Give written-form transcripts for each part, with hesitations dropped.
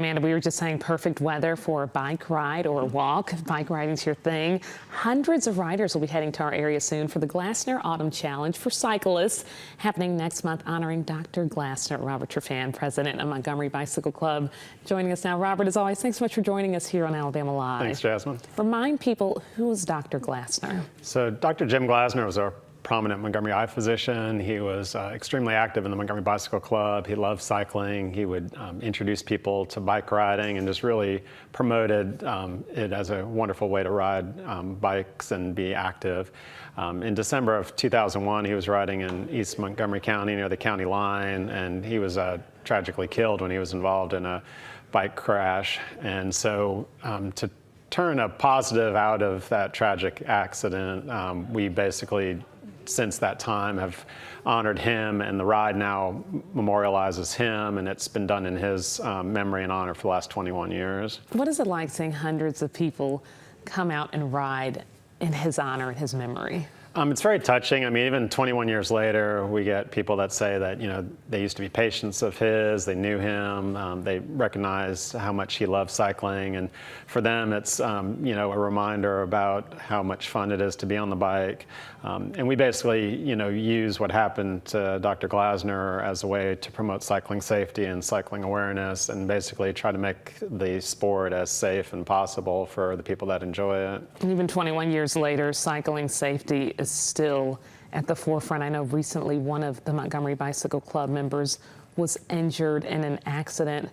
Amanda, we were just saying perfect weather for a bike ride or a walk. Bike riding's your thing. Hundreds of riders will be heading to our area soon for the Glassner Autumn Challenge for cyclists, happening next month, honoring Dr. Glassner. Robert Trefan, president of Montgomery Bicycle Club, joining us now. Robert, as always, thanks so much for joining us here on Alabama Live. Thanks, Jasmine. Remind people, who is Dr. Glassner? So Dr. Jim Glassner was a prominent Montgomery eye physician. He was extremely active in the Montgomery Bicycle Club. He loved cycling. He would introduce people to bike riding and just really promoted it as a wonderful way to ride bikes and be active. In December of 2001, he was riding in East Montgomery County near the county line, and he was tragically killed when he was involved in a bike crash. And so to turn a positive out of that tragic accident, we basically, since that time, have honored him, and the ride now memorializes him, and it's been done in his memory and honor for the last 21 years. What is it like seeing hundreds of people come out and ride in his honor and his memory? It's very touching. I mean, even 21 years later, we get people that say that, you know, they used to be patients of his, they knew him, they recognize how much he loved cycling, and for them it's, you know, a reminder about how much fun it is to be on the bike. And we basically, you know, use what happened to Dr. Glassner as a way to promote cycling safety and cycling awareness, and basically try to make the sport as safe and possible for the people that enjoy it. And even 21 years later, cycling safety is still at the forefront. I know recently one of the Montgomery Bicycle Club members was injured in an accident.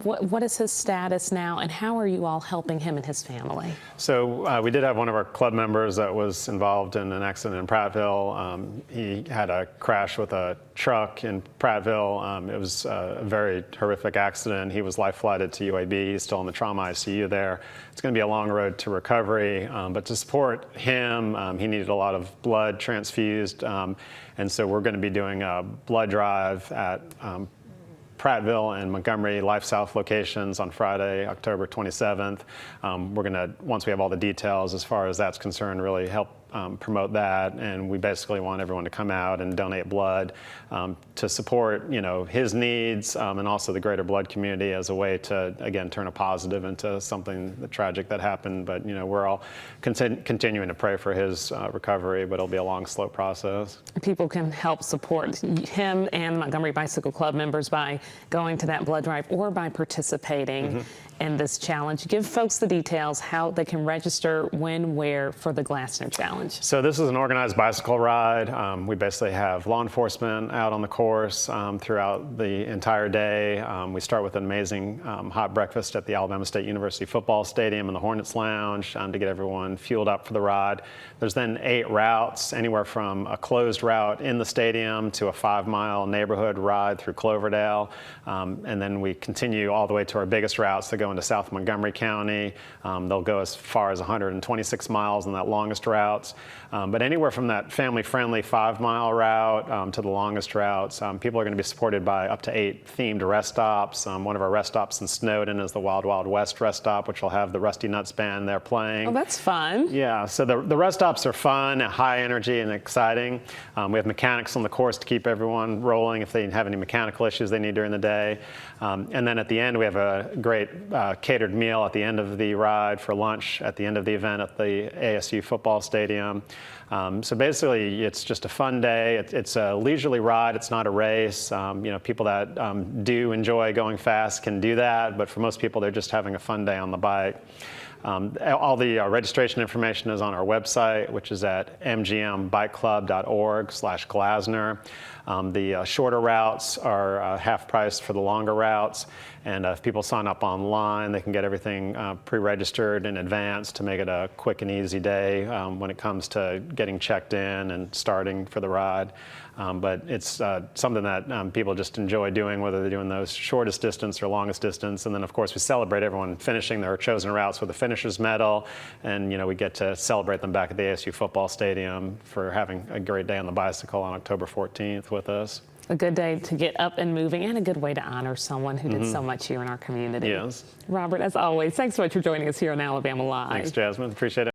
What is his status now, and how are you all helping him and his family? So we did have one of our club members that was involved in an accident in Prattville. He had a crash with a truck in Prattville. It was a very horrific accident. He was life-flighted to UAB. He's still in the trauma ICU there. It's going to be a long road to recovery, but to support him, he needed a lot of blood transfused, and so we're going to be doing a blood drive at Prattville and Montgomery Life South locations on Friday, October 27th. We're going to, once we have all the details as far as that's concerned, really help promote that, and we basically want everyone to come out and donate blood to support, you know, his needs and also the greater blood community as a way to, again, turn a positive into something tragic that happened. But, you know, we're all continuing to pray for his recovery, but it'll be a long, slow process. People can help support him and Montgomery Bicycle Club members by going to that blood drive or by participating in this challenge. Give folks the details, how they can register, when, where for the Glassner Challenge. So this is an organized bicycle ride. We basically have law enforcement out on the course throughout the entire day. We start with an amazing hot breakfast at the Alabama State University football stadium in the Hornets Lounge to get everyone fueled up for the ride. There's then 8 routes, anywhere from a closed route in the stadium to a 5-mile neighborhood ride through Cloverdale. And then we continue all the way to our biggest routes that go into South Montgomery County. They'll go as far as 126 miles on that longest route. But anywhere from that family-friendly 5-mile route to the longest routes, people are going to be supported by up to 8 themed rest stops. One of our rest stops in Snowden is the Wild Wild West rest stop, which will have the Rusty Nuts Band there playing. Oh, that's fun. Yeah, so the rest stops are fun, high energy, and exciting. We have mechanics on the course to keep everyone rolling if they have any mechanical issues they need during the day. And then at the end, we have a great catered meal at the end of the ride for lunch at the end of the event at the ASU football stadium. So basically, it's just a fun day. It's a leisurely ride. It's not a race. You know, people that do enjoy going fast can do that, but for most people, they're just having a fun day on the bike. All the registration information is on our website, which is at mgmbikeclub.org/Glassner. The shorter routes are half price for the longer routes, and if people sign up online, they can get everything pre-registered in advance to make it a quick and easy day when it comes to getting checked in and starting for the ride. But it's something that people just enjoy doing, whether they're doing those shortest distance or longest distance. And then, of course, we celebrate everyone finishing their chosen routes with a finisher's medal. And, you know, we get to celebrate them back at the ASU football stadium for having a great day on the bicycle on October 14th with us. A good day to get up and moving, and a good way to honor someone who did so much here in our community. Yes. Robert, as always, thanks so much for joining us here on Alabama Live. Thanks, Jasmine. Appreciate it.